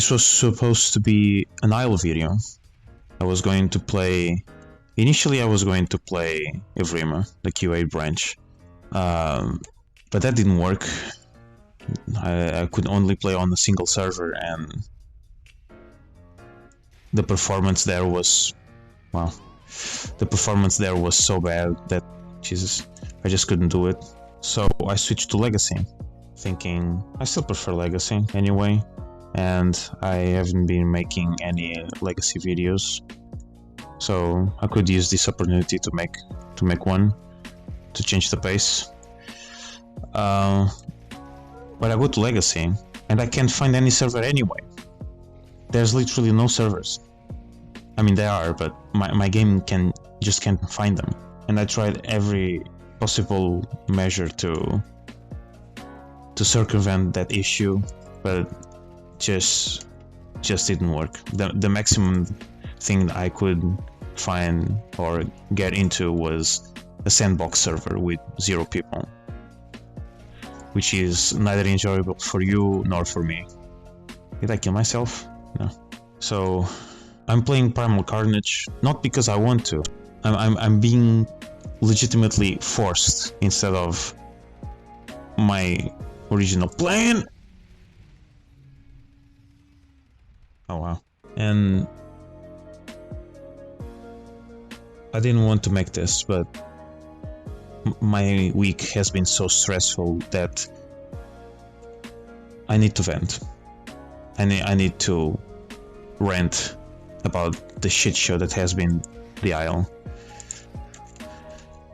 This was supposed to be an Isle video. I was going to play... Initially I was going to play Evrima, the Q8 branch. But that didn't work. I could only play on a single server, and the performance there was... well, the performance there was so bad that, Jesus, I just couldn't do it. So I switched to Legacy, thinking I still prefer Legacy anyway, and I haven't been making any Legacy videos, so I could use this opportunity to make one, to change the pace. But I go to Legacy and I can't find any server anyway. There's literally no servers. I mean, there are, but my game just can't find them. And I tried every possible measure to circumvent that issue, but just didn't work. The maximum thing that I could find or get into was a sandbox server with 0 people, which is neither enjoyable for you nor for me. Did I kill myself? No. So I'm playing Primal Carnage not because I want to. I'm being legitimately forced instead of my original plan. Oh wow. And I didn't want to make this, but my week has been so stressful that I need to vent. I need to rant about the shit show that has been the Isle.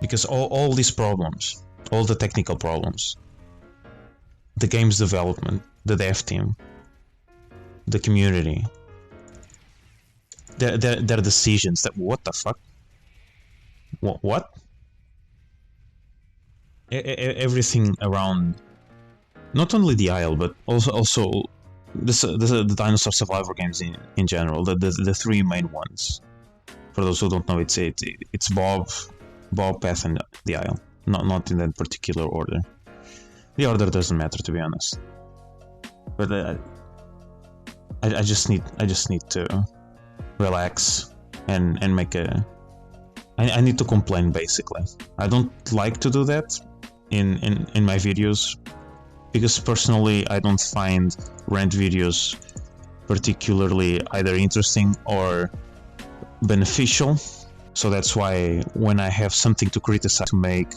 Because all these problems, all the technical problems, the game's development, the dev team, the community, their decisions that... what the fuck? What? Everything around, not only the Isle, but also the dinosaur survivor games in general, the 3 main ones. For those who don't know, it's Bob, Path, and the Isle. Not in that particular order. The order doesn't matter, to be honest. But I just need to relax and make a... I need to complain, basically. I don't like to do that in my videos, because personally I don't find rant videos particularly either interesting or beneficial. So that's why when I have something to criticize, to make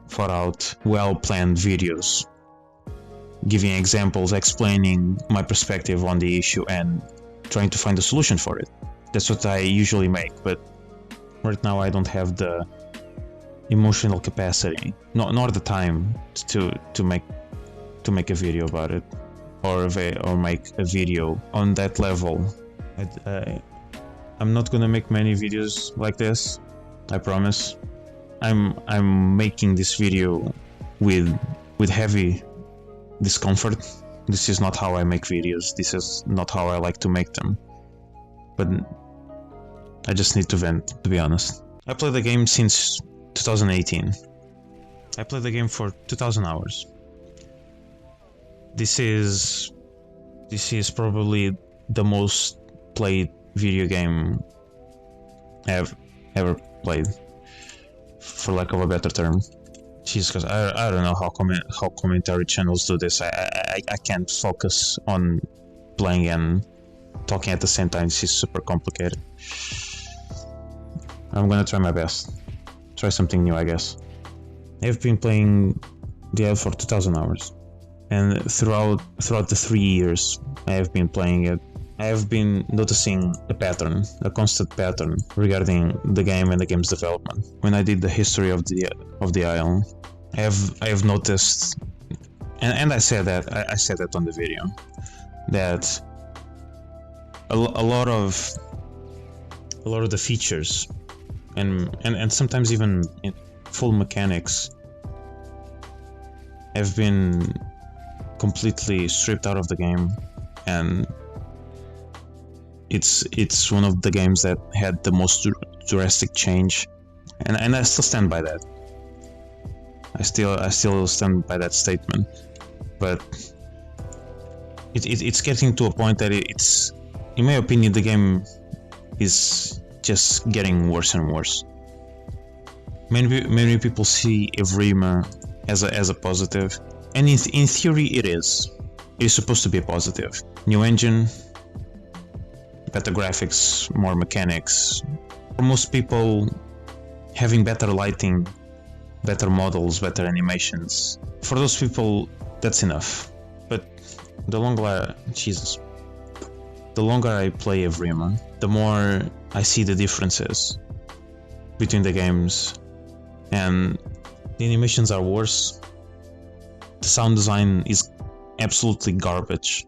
thought out, well-planned videos, giving examples, explaining my perspective on the issue and trying to find a solution for it. That's what I usually make, but right now I don't have the emotional capacity, nor the time to make a video about it, or make a video on that level. I'm not gonna make many videos like this, I promise. I'm making this video with heavy discomfort. This is not how I make videos. This is not how I like to make them. But I just need to vent, to be honest. I played the game since 2018. I played the game for 2,000 hours. This is probably the most played video game I've ever played, for lack of a better term. Jeez, because I don't know how commentary channels do this. I can't focus on playing and talking at the same time. This is super complicated. I'm gonna try my best. Try something new, I guess. I've been playing the Isle for 2,000 hours, and throughout the 3 years I have been playing it, I have been noticing a pattern, a constant pattern regarding the game and the game's development. When I did the history of the Isle, I have noticed, and I said that on the video, that a lot of the features and sometimes even full mechanics have been completely stripped out of the game, and it's one of the games that had the most drastic change, and I still stand by that. I still stand by that statement. But It's getting to a point that it's, in my opinion, the game is just getting worse and worse. Many people see Evrima as a positive, and in theory it is. It is supposed to be a positive. New engine, better graphics, more mechanics. For most people, having better lighting, better models, better animations. For those people, that's enough. But the longer I play Evrima, the more I see the differences between the games, and the animations are worse. The sound design is absolutely garbage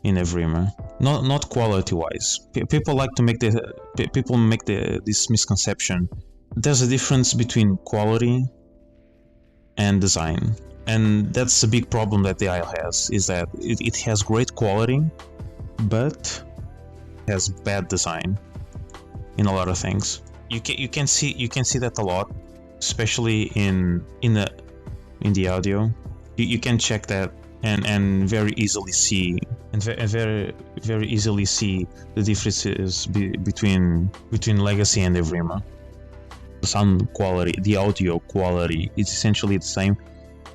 in Evrima. Not quality wise. People like to make this misconception. There's a difference between quality and design, and that's a big problem that the Isle has. Is that it has great quality, but has bad design in a lot of things. You can see that a lot, especially in the audio. You can check that and very easily see very easily see the differences between Legacy and Evrima. The sound quality, the audio quality, it's essentially the same,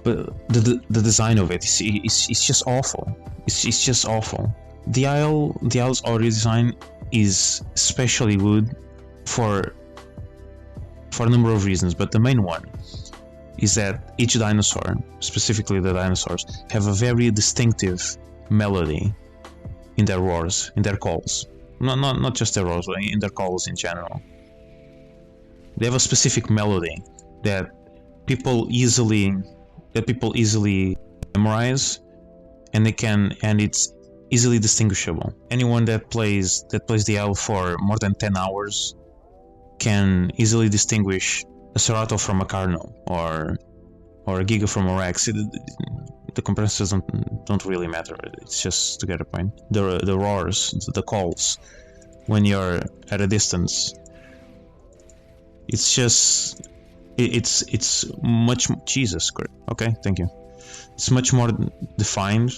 but the design of it is just awful. It's just awful. The Isle's audio design is especially good for a number of reasons, but the main one is that each dinosaur, specifically the dinosaurs, have a very distinctive melody in their roars, in their calls. Not just their roars, but in their calls in general. They have a specific melody that people easily memorize, and it's easily distinguishable. Anyone that plays the Isle for more than 10 hours can easily distinguish a Serato from a Carno, or a Giga from a Rex. The comparisons don't really matter. It's just to get a point. The roars, the calls, when you're at a distance, it's much. Jesus Christ. Okay, thank you. It's much more defined.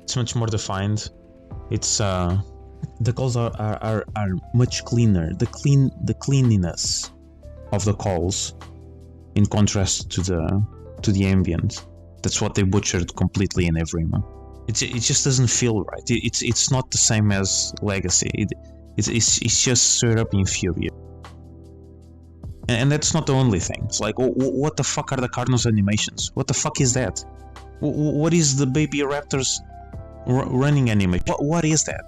It's much more defined. It's the calls are much cleaner. The cleanliness of the calls, in contrast to the ambient. That's what they butchered completely in Evrima. It just doesn't feel right. It's not the same as Legacy. It's just straight up inferior. And that's not the only thing. It's like, what the fuck are the Carno's animations? What the fuck is that? What is the baby raptors running animation? What is that?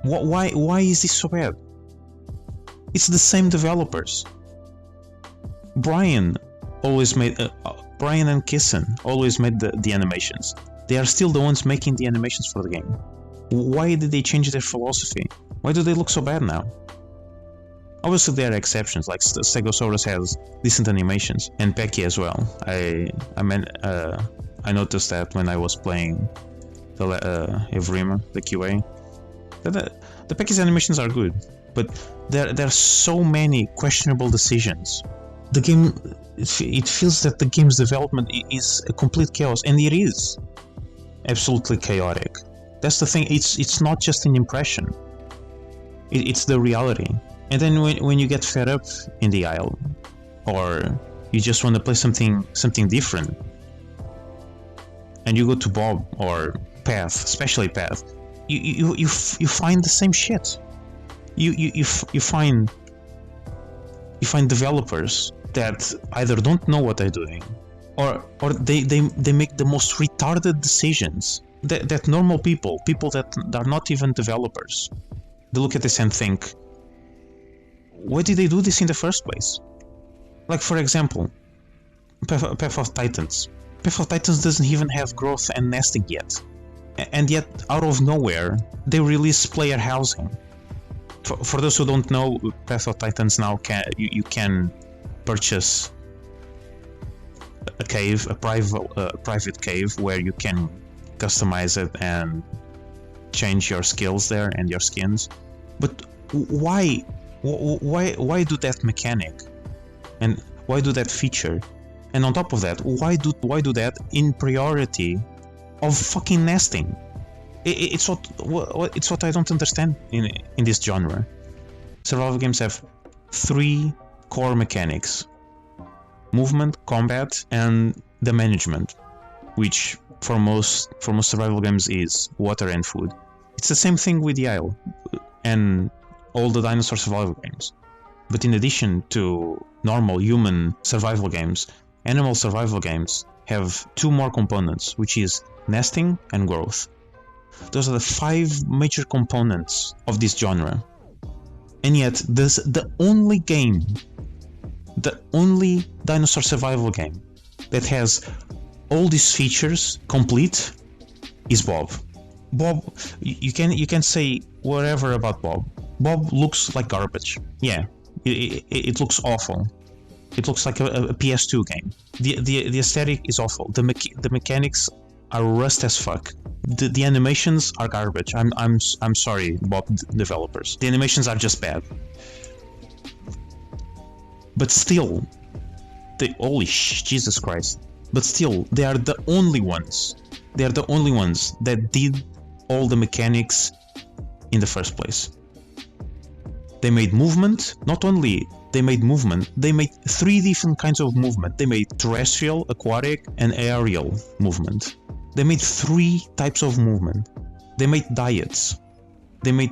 Why is this so bad? It's the same developers. Brian and Kissen always made the animations. They are still the ones making the animations for the game. Why did they change their philosophy? Why do they look so bad now? Obviously there are exceptions, like Stegosaurus has decent animations, and Pecky as well. I noticed that when I was playing the Evrima, the QA. The Pecky's animations are good, but there are so many questionable decisions. The game, it feels that the game's development is a complete chaos, and it is absolutely chaotic. That's the thing. It's not just an impression. It's the reality. And then when you get fed up in the Isle, or you just want to play something different, and you go to Bob or Path, especially Path, you find the same shit. You find developers that either don't know what they're doing, or they make the most retarded decisions that normal people that are not even developers, they look at this and think, why did they do this in the first place? Like, for example, Path of Titans. Path of Titans doesn't even have growth and nesting yet. And yet, out of nowhere, they release player housing. For those who don't know, Path of Titans now you can purchase a cave, a private cave, where you can customize it and change your skills there and your skins. But why do that mechanic, and why do that feature And on top of that, why do that in priority of fucking nesting? It's what I don't understand in this genre. Survival games have 3 core mechanics: movement, combat, and the management, which for most survival games is water and food. It's the same thing with the Isle and all the dinosaur survival games. But in addition to normal human survival games, animal survival games have 2 more components, which is nesting and growth. Those are the 5 major components of this genre. And yet, the only dinosaur survival game that has all these features complete is Bob. Bob, you can say whatever about Bob. Bob looks like garbage. Yeah, it looks awful. It looks like a PS2 game. The aesthetic is awful. The mechanics are rust as fuck. The animations are garbage. I'm sorry, Bob developers. The animations are just bad. But still, Jesus Christ. But still, they are the only ones. They are the only ones that did all the mechanics in the first place. They made movement. Not only they made movement, they made 3 different kinds of movement. They made terrestrial, aquatic, and aerial movement. They made 3 types of movement. They made diets. They made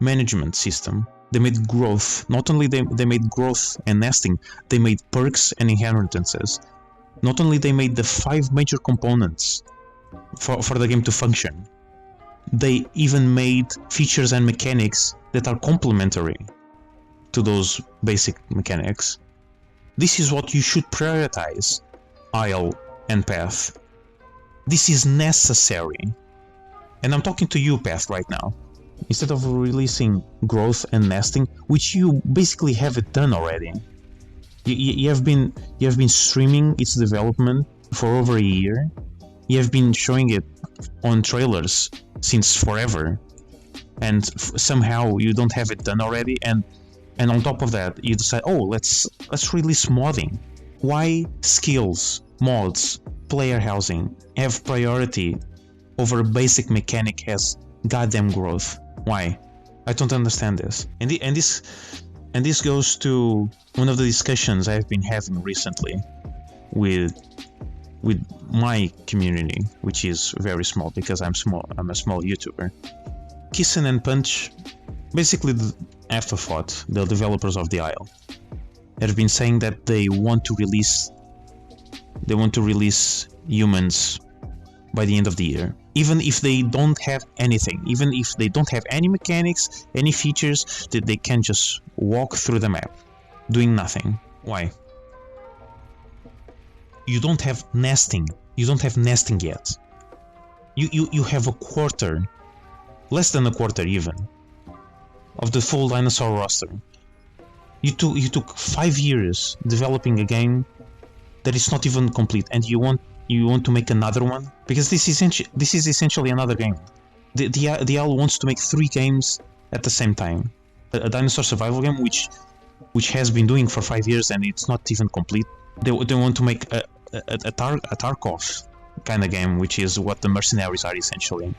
management system. They made growth. Not only they made growth and nesting, they made perks and inheritances. Not only they made the 5 major components for the game to function, they even made features and mechanics that are complementary to those basic mechanics. This is what you should prioritize, Isle and Path. This is necessary. And I'm talking to you, Path, right now. Instead of releasing growth and nesting, which you basically have it done already. You have been streaming its development for over a year. You have been showing it on trailers since forever, and somehow you don't have it done already. And on top of that, you decide, oh, let's release modding. Why skills, mods, player housing have priority over a basic mechanic has goddamn growth? Why? I don't understand this. And this goes to one of the discussions I've been having recently with my community, which is very small because I'm a small YouTuber. Kissen and Punch, basically the Afterthought, the developers of the Isle, have been saying that they want to release humans by the end of the year, even if they don't have anything, even if they don't have any mechanics, any features, that they can just walk through the map doing nothing. Why? You don't have nesting. You don't have nesting yet. You have a quarter, less than a quarter even, of the full dinosaur roster. You took 5 years developing a game that is not even complete, and you want to make another one? Because this is essentially another game. The Isle wants to make 3 games at the same time. A dinosaur survival game which has been doing for 5 years and it's not even complete. They want to make a Tarkov kind of game, which is what the mercenaries are essentially.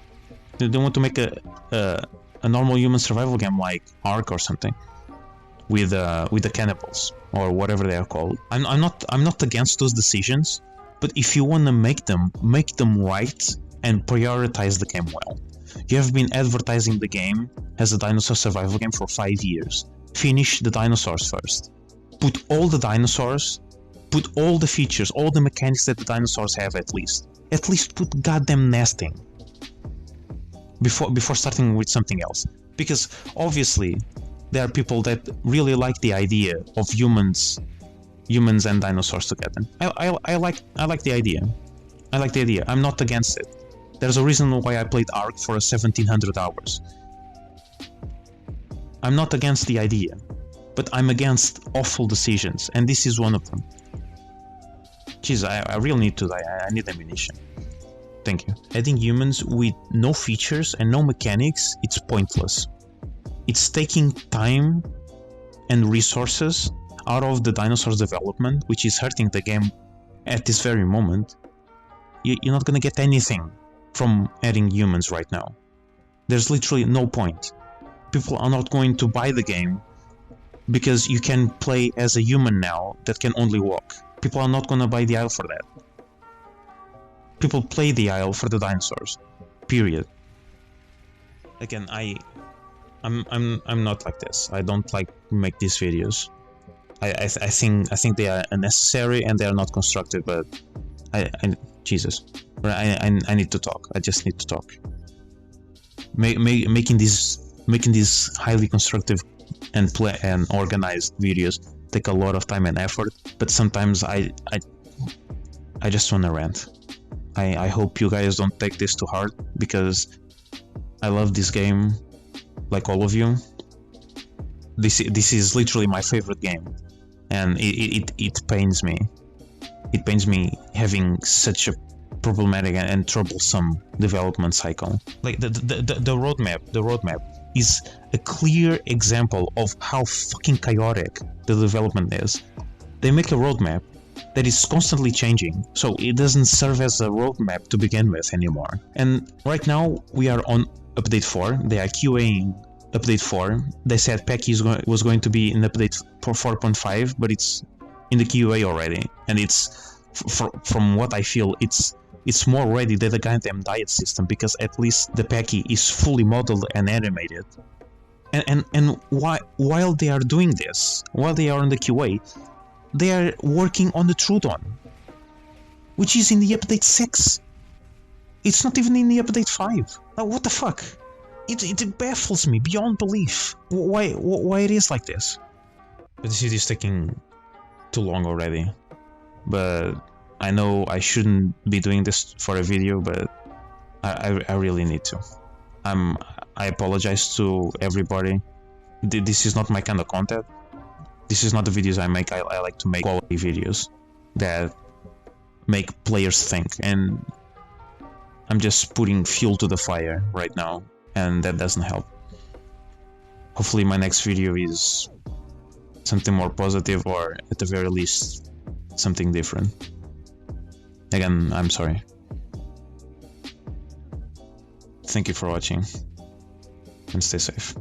They want to make a normal human survival game like Ark or something with the cannibals or whatever they are called. I'm not against those decisions, but if you want to make them right and prioritize the game well. You have been advertising the game as a dinosaur survival game for 5 years. Finish the dinosaurs first. Put all the dinosaurs, put all the features, all the mechanics that the dinosaurs have at least. At least put goddamn nesting before starting with something else. Because obviously there are people that really like the idea of humans and dinosaurs together. I like the idea. I like the idea. I'm not against it. There's a reason why I played Ark for 1700 hours. I'm not against the idea, but I'm against awful decisions, and this is one of them. Jeez, I really need to die. I need ammunition. Thank you. Adding humans with no features and no mechanics, it's pointless. It's taking time and resources out of the dinosaurs development, which is hurting the game at this very moment, you're not gonna get anything from adding humans right now. There's literally no point. People are not going to buy the game because you can play as a human now that can only walk. People are not gonna buy the Isle for that. People play the Isle for the dinosaurs. Period. Again, I'm not like this. I don't like make these videos. I think they are unnecessary and they are not constructive. But Jesus, I need to talk. I just need to talk. Making these highly constructive and organized videos take a lot of time and effort. But sometimes I just wanna rant. I hope you guys don't take this too hard, because I love this game like all of you. This is literally my favorite game, and it pains me. It pains me having such a problematic and troublesome development cycle. Like the roadmap is a clear example of how fucking chaotic the development is. They make a roadmap that is constantly changing, so it doesn't serve as a roadmap to begin with anymore. And right now we are on update 4. They are QAing update 4. They said Packy was going to be in update 4.5, but it's in the QA already, and it's from what I feel, it's more ready than the goddamn diet system, because at least the Packy is fully modeled and animated. And while they are doing this, while they are in the QA, they are working on the Trudon, which is in the update 6. It's not even in the update 5. What the fuck? It baffles me beyond belief. Why it is like this? But this is taking too long already. But I know I shouldn't be doing this for a video, but I really need to. I apologize to everybody. This is not my kind of content. This is not the videos I make. I like to make quality videos that make players think, and I'm just putting fuel to the fire right now, and that doesn't help. Hopefully my next video is something more positive, or at the very least something different. Again, I'm sorry. Thank you for watching, and stay safe.